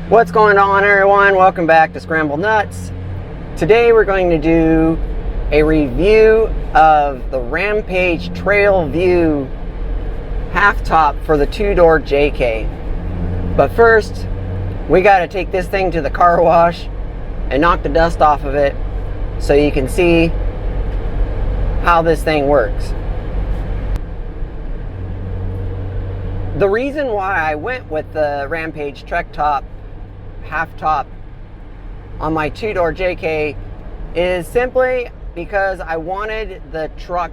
What's going on, everyone? Welcome back to Scrambled Nuts. Today we're going to do a review of the Rampage Trail View half top for the two-door JK. But first, we got to take this thing to the car wash and knock the dust off of it so you can see how this thing works. The reason why I went with the Rampage Trek Top half top on my two-door JK is simply because I wanted the truck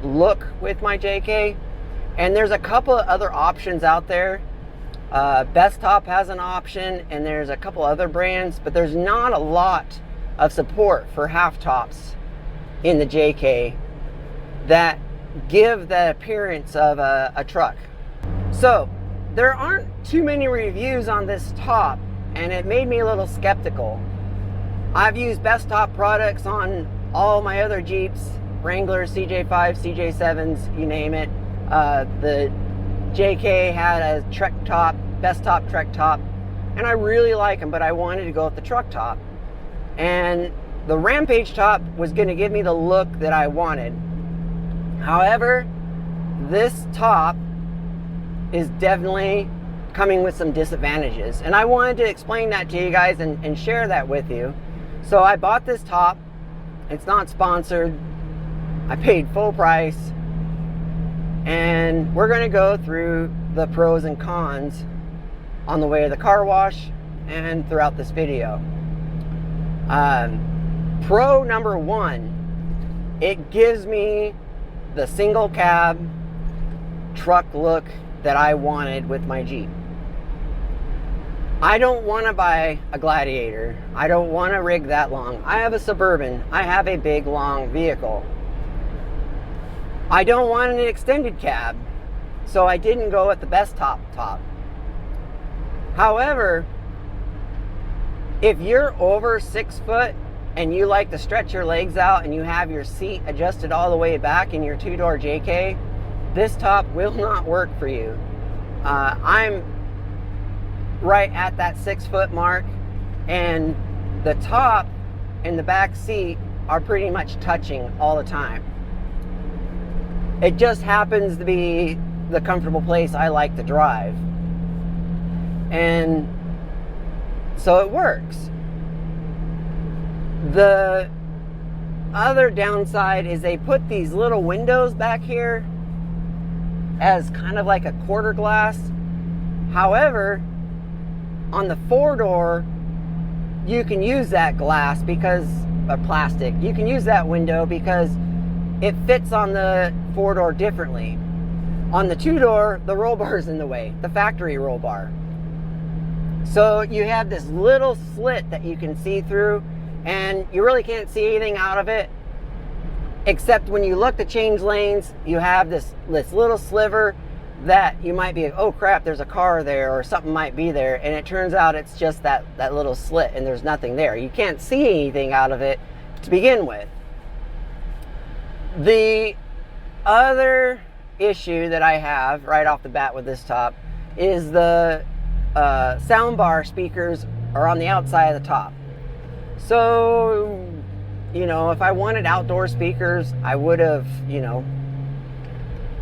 look with my JK, and there's a couple of other options out there. Best Top has an option, and there's a couple other brands, but there's not a lot of support for half tops in the JK that give the appearance of a truck. So there aren't too many reviews on this top, and it made me a little skeptical. I've used Best Top products on all my other Jeeps, Wranglers, CJ5s, CJ7s, you name it. The JK had a Trek Top, Best Top Trek Top, and I really like them, but I wanted to go with the truck top. And the Rampage top was going to give me the look that I wanted. However, this top is definitely coming with some disadvantages, and I wanted to explain that to you guys and share that with you. So I bought this top. It's not sponsored. I paid full price, and we're going to go through the pros and cons on the way to the car wash and throughout this video. Pro number one, it gives me the single cab truck look that I wanted with my Jeep. I don't want to buy a Gladiator. I don't want to rig that long. I have a Suburban. I have a big, long vehicle. I don't want an extended cab, so I didn't go with the Best Top. However, if you're over 6 foot and you like to stretch your legs out and you have your seat adjusted all the way back in your two-door JK, this top will not work for you. I'm right at that 6 foot mark, and the top and the back seat are pretty much touching all the time. It just happens to be the comfortable place I like to drive, and so it works. The other downside is they put these little windows back here as kind of like a quarter glass. However, on the four-door, you can use that glass because of plastic. You can use that window because it fits on the four-door differently. On the two-door, the roll bar is in the way, the factory roll bar. So you have this little slit that you can see through, and you really can't see anything out of it, except when you look to change lanes, you have this little sliver that you might be, oh crap, there's a car there, or something might be there, and it turns out it's just that little slit and there's nothing there. You can't see anything out of it to begin with. The other issue that I have right off the bat with this top is the soundbar speakers are on the outside of the top. So, you know, if I wanted outdoor speakers, I would have,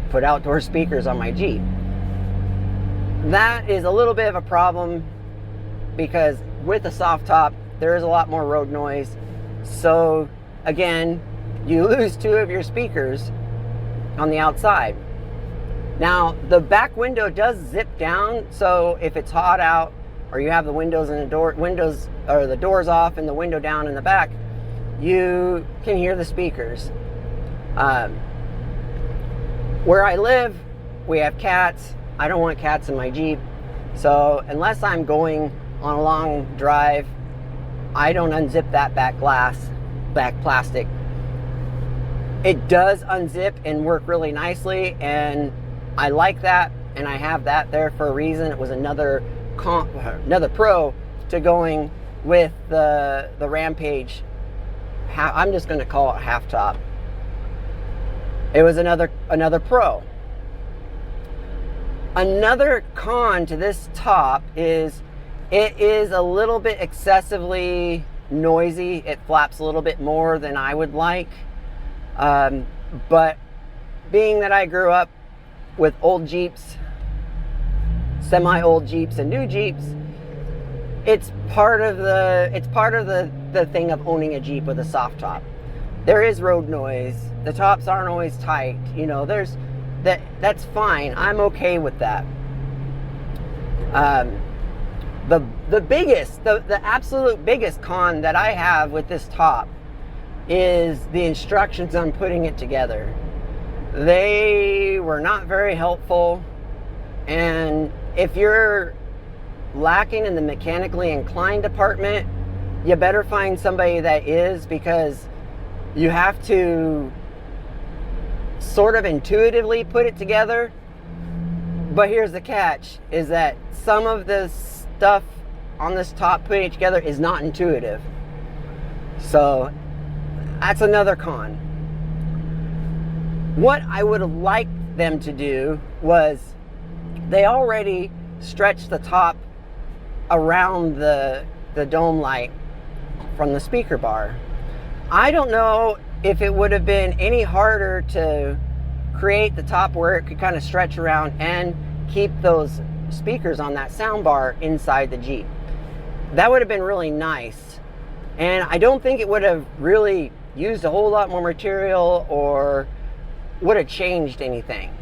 put outdoor speakers on my Jeep. That is a little bit of a problem because with the soft top, there is a lot more road noise. So again, you lose two of your speakers on the outside. Now, the back window does zip down, so if it's hot out or you have the windows and the doors off and the window down in the back, you can hear the speakers. Where I live, we have cats. I don't want cats in my Jeep. So unless I'm going on a long drive, I don't unzip that back plastic. It does unzip and work really nicely, and I like that, and I have that there for a reason. It was another pro to going with the Rampage. I'm just going to call it half top. It was another pro. Another con to this top is It is a little bit excessively noisy. It flaps a little bit more than I would like. But being that I grew up with old Jeeps, semi-old Jeeps and new Jeeps, it's part of the thing of owning a Jeep with a soft top. There is road noise. The tops aren't always tight. You know, that's fine. I'm okay with that. The absolute biggest con that I have with this top is the instructions on putting it together. They were not very helpful, and if you're lacking in the mechanically inclined department, you better find somebody that is, because you have to sort of intuitively put it together. But here's the catch, is that some of this stuff on this top, putting it together, is not intuitive. So that's another con. What I would have liked them to do was, they already stretched the top around the dome light from the speaker bar. I don't know if it would have been any harder to create the top where it could kind of stretch around and keep those speakers on that sound bar inside the Jeep. That would have been really nice. And I don't think it would have really used a whole lot more material or would have changed anything.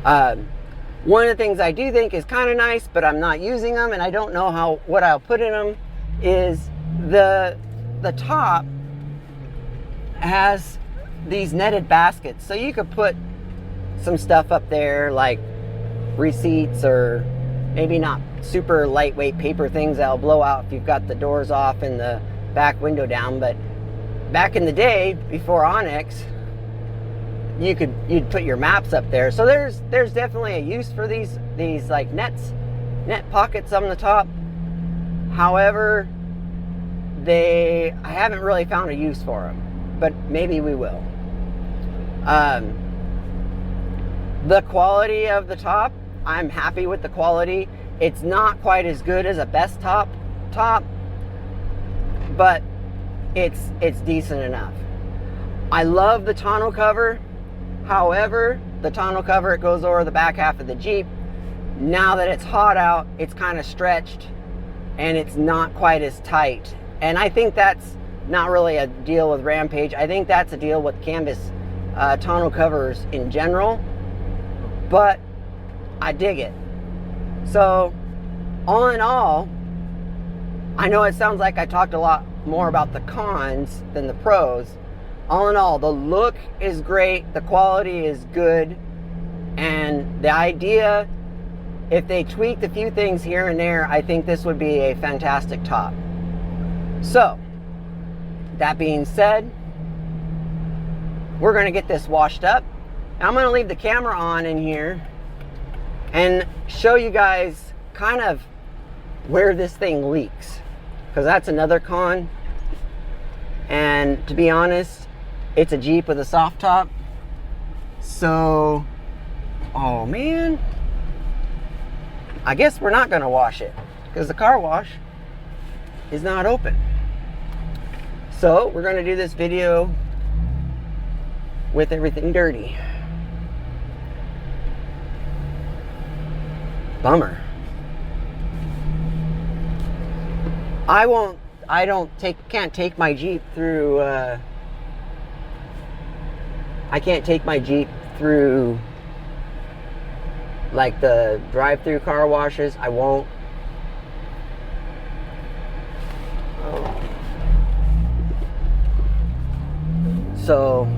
One of the things I do think is kind of nice, but I'm not using them and I don't know what I'll put in them, is the top has these netted baskets. So you could put some stuff up there like receipts, or maybe not super lightweight paper things that'll blow out if you've got the doors off and the back window down. But back in the day, before Onyx, you'd put your maps up there. So there's definitely a use for these like net pockets on the top. However, I haven't really found a use for them, but maybe we will. The quality of the top, I'm happy with the quality. It's not quite as good as a best top, but it's decent enough. I love the tonneau cover. However, the tonneau cover, it goes over the back half of the Jeep. Now that it's hot out, it's kind of stretched and it's not quite as tight. And I think that's not really a deal with Rampage. I think that's a deal with canvas tonneau covers in general. But I dig it. So, all in all, I know it sounds like I talked a lot more about the cons than the pros. All in all, the look is great, the quality is good, and the idea, if they tweaked a few things here and there, I think this would be a fantastic top. So, that being said, we're going to get this washed up. I'm going to leave the camera on in here and show you guys kind of where this thing leaks, because that's another con. And to be honest, it's a Jeep with a soft top. So, oh man, I guess we're not going to wash it because the car wash is not open. So we're going to do this video with everything dirty. Bummer. Can't take my Jeep through I can't take my Jeep through like the drive-through car washes. I won't. So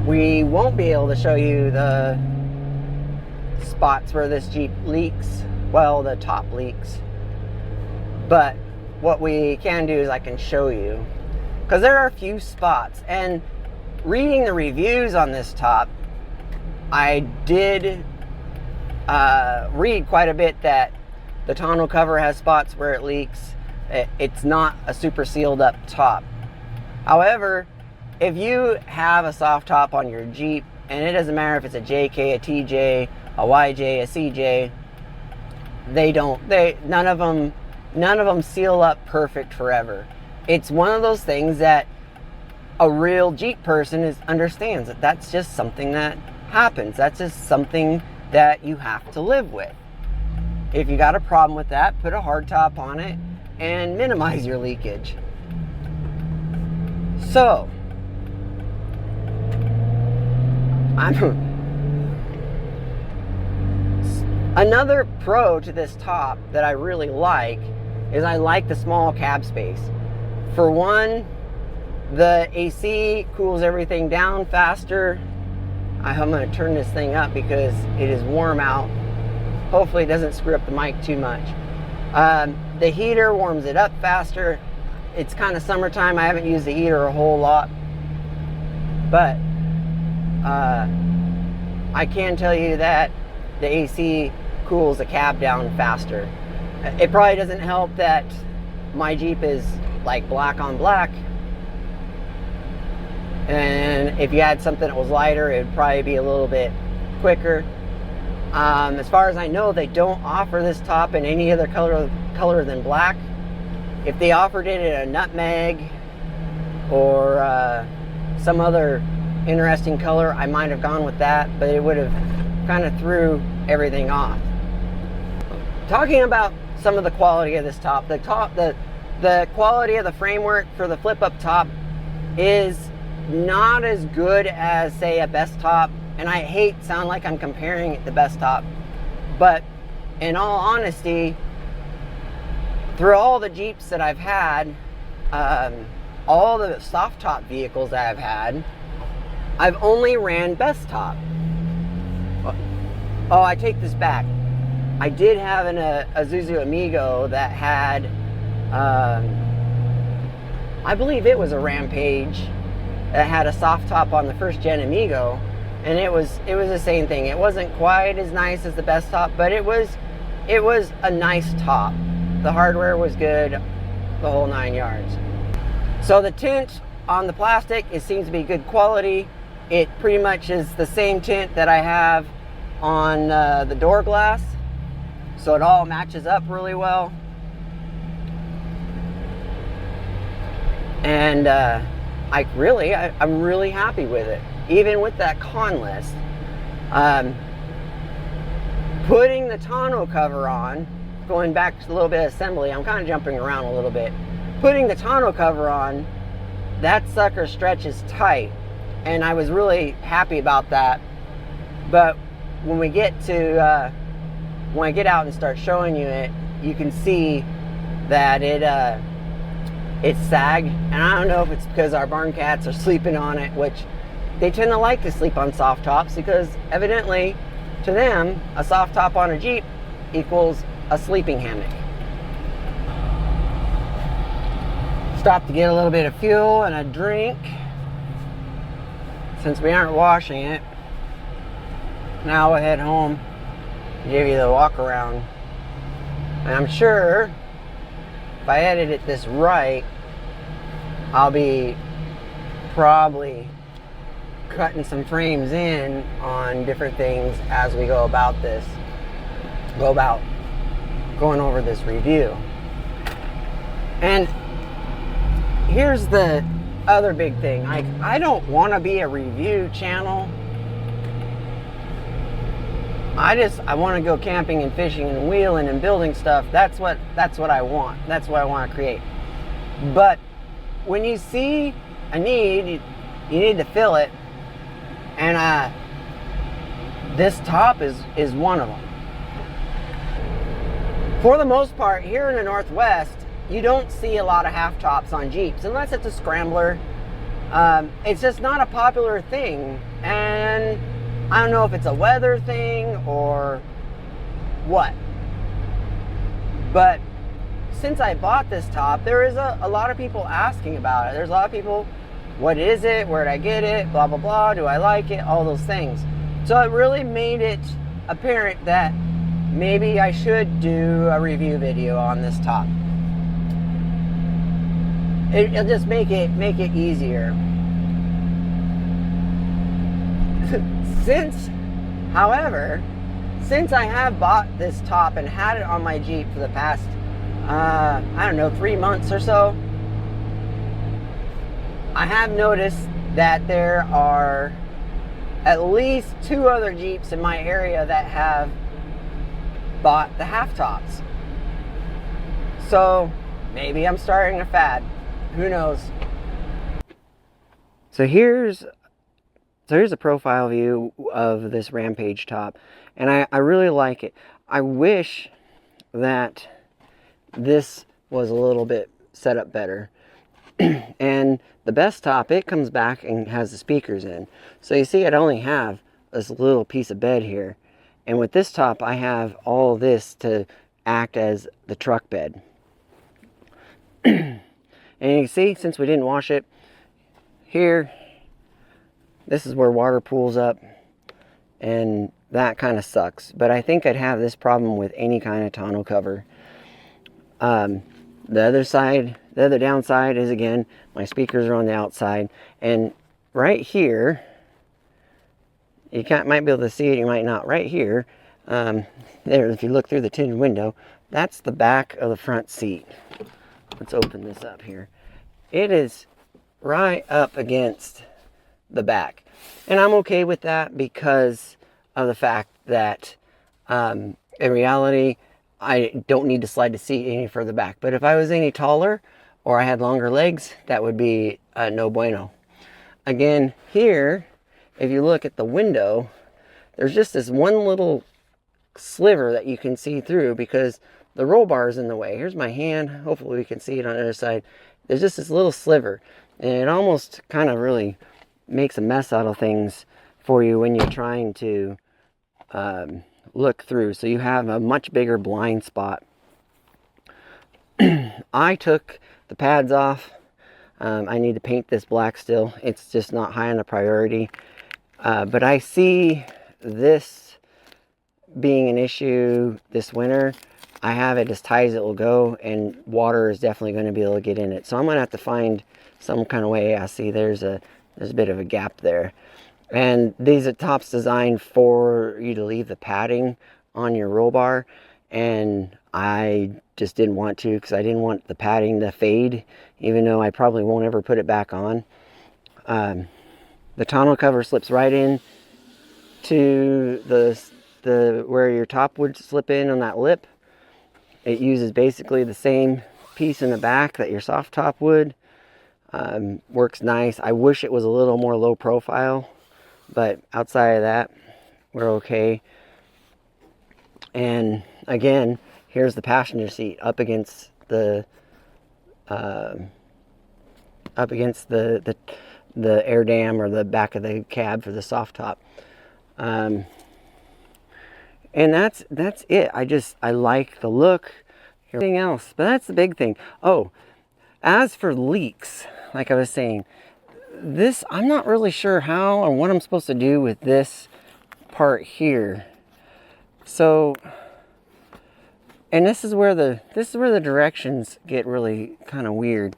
we won't be able to show you the spots where this Jeep leaks. Well, the top leaks. But what we can do is I can show you, because there are a few spots. And reading the reviews on this top, I did read quite a bit that the tonneau cover has spots where it leaks. It's not a super sealed up top. However, if you have a soft top on your Jeep, and it doesn't matter if it's a JK, a TJ, a YJ, a CJ, none of them seal up perfect forever. It's one of those things that a real Jeep person understands that that's just something that happens. That's just something that you have to live with. If you got a problem with that, put a hardtop on it and minimize your leakage. So, another pro to this top that I really like is I like the small cab space. For one, the AC cools everything down faster. I'm going to turn this thing up because it is warm out. Hopefully it doesn't screw up the mic too much. The heater warms it up faster. It's kind of summertime. I haven't used the heater a whole lot. But I can tell you that the AC cools the cab down faster. It probably doesn't help that my Jeep is like black on black. And if you had something that was lighter, it would probably be a little bit quicker. As far as I know, they don't offer this top in any other color than black. If they offered it in a nutmeg or some other interesting color, I might have gone with that, but it would have kind of threw everything off. Talking about some of the quality of this top, the quality of the framework for the flip-up top is not as good as, say, a Best Top. And I hate sound like I'm comparing it to Best Top, but in all honesty, through all the Jeeps that I've had, all the soft top vehicles that I've had, I've only ran Best Top. Oh, I take this back. I did have an Isuzu Amigo that had, I believe it was a Rampage that had a soft top on the first gen Amigo. And it was the same thing. It wasn't quite as nice as the Best Top, but it was a nice top. The hardware was good, the whole 9 yards. So the tint on the plastic, it seems to be good quality. It pretty much is the same tint that I have on the door glass. So it all matches up really well. And I'm really happy with it. Even with that con list, putting the tonneau cover on, going back to a little bit of assembly, I'm kind of jumping around a little bit. Putting the tonneau cover on, that sucker stretches tight, and I was really happy about that. But when we get to, when I get out and start showing you it, you can see that it's sagged, and I don't know if it's because our barn cats are sleeping on it, which they tend to like to sleep on soft tops because evidently to them a soft top on a Jeep equals a sleeping hammock. Stop to get a little bit of fuel and a drink since we aren't washing it. Now we'll head home, give you the walk around, and I'm sure if I edit this right, I'll be probably cutting some frames in on different things as we go about going over this review. And here's the other big thing. I don't want to be a review channel. I want to go camping and fishing and wheeling and building stuff. That's what I want. That's what I want to create. But when you see a need, you need to fill it. And this top is one of them. For the most part, here in the Northwest, you don't see a lot of half tops on Jeeps unless it's a scrambler. It's just not a popular thing, and I don't know if it's a weather thing or what. But since I bought this top, there is a lot of people asking about it. There's a lot of people, what is it? Where did I get it? Blah, blah, blah. Do I like it? All those things. So it really made it apparent that maybe I should do a review video on this top. It'll just make it easier. since I have bought this top and had it on my Jeep for the past, I don't know, 3 months or so, I have noticed that there are at least 2 other Jeeps in my area that have bought the half tops. So maybe I'm starting a fad. Who knows? So here's a profile view of this Rampage top, and I really like it. I wish that this was a little bit set up better. And the best top, it comes back and has the speakers in. So you see, I only have this little piece of bed here. And with this top, I have all this to act as the truck bed. And you can see, since we didn't wash it, here, this is where water pools up. And that kind of sucks. But I think I'd have this problem with any kind of tonneau cover. The other downside is, again, my speakers are on the outside, and right here, you might be able to see it, you might not. Right here, there, if you look through the tinted window, that's the back of the front seat. Let's open this up here. It is right up against the back, and I'm okay with that because of the fact that, in reality, I don't need to slide the seat any further back. But if I was any taller or I had longer legs, that would be no bueno. Again, here, if you look at the window, there's just this one little sliver that you can see through because the roll bar is in the way. Here's my hand. Hopefully we can see it on the other side. There's just this little sliver, and it almost kind of really makes a mess out of things for you when you're trying to look through. So you have a much bigger blind spot. I took the pads off. I need to paint this black still. It's just not high on the priority. But I see this being an issue this winter. I have it as tight as it will go, and water is definitely going to be able to get in it. So I'm going to have to find some kind of way. I see there's a bit of a gap there. And these are tops designed for you to leave the padding on your roll bar, and I just didn't want to because I didn't want the padding to fade, even though I probably won't ever put it back on. The tonneau cover slips right in to the where your top would slip in on that lip. It uses basically the same piece in the back that your soft top would. Works nice. I wish it was a little more low profile, but outside of that, we're okay. And again, here's the passenger seat up against the air dam or the back of the cab for the soft top. And that's it. I like the look. Everything else, but that's the big thing. Oh, as for leaks, like I was saying, this, I'm not really sure how or what I'm supposed to do with this part here. So, and this is where the directions get really kind of weird,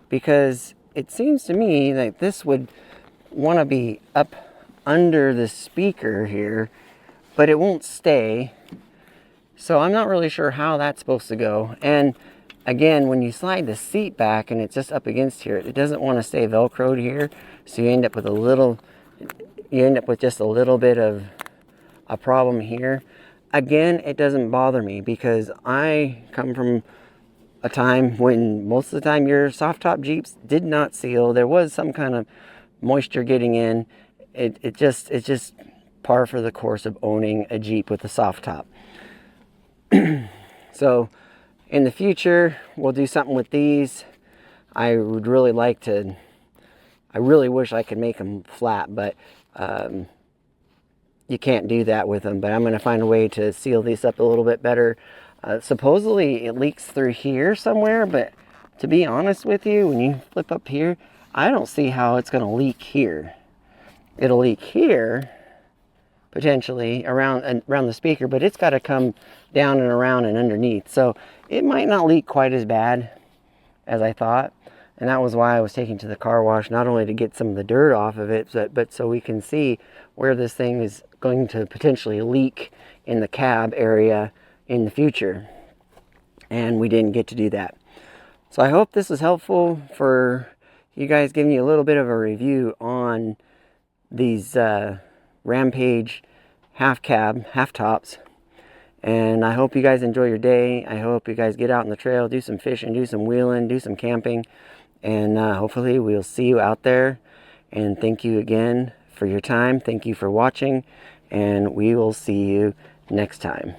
because it seems to me that this would want to be up under the speaker here, but it won't stay. So I'm not really sure how that's supposed to go. And again, when you slide the seat back and it's just up against here, it doesn't want to stay velcroed here. So you end up with just a little bit of a problem here. Again, it doesn't bother me because I come from a time when most of the time your soft top Jeeps did not seal. There was some kind of moisture getting in. It's just par for the course of owning a Jeep with a soft top. So in the future, we'll do something with these. I really wish I could make them flat, but you can't do that with them. But I'm going to find a way to seal these up a little bit better. Supposedly it leaks through here somewhere, but to be honest with you, when you flip up here, I don't see how it's going to leak here. It'll leak here, potentially around the speaker, but it's got to come down and around and underneath. So it might not leak quite as bad as I thought. And that was why I was taking to the car wash, not only to get some of the dirt off of it, but so we can see where this thing is going to potentially leak in the cab area in the future, and we didn't get to do that. So I hope this was helpful for you guys, giving you a little bit of a review on these Rampage half cab, half tops. And I hope you guys enjoy your day. I hope you guys get out on the trail, do some fishing, do some wheeling, do some camping. And hopefully we'll see you out there. And thank you again for your time. Thank you for watching. And we will see you next time.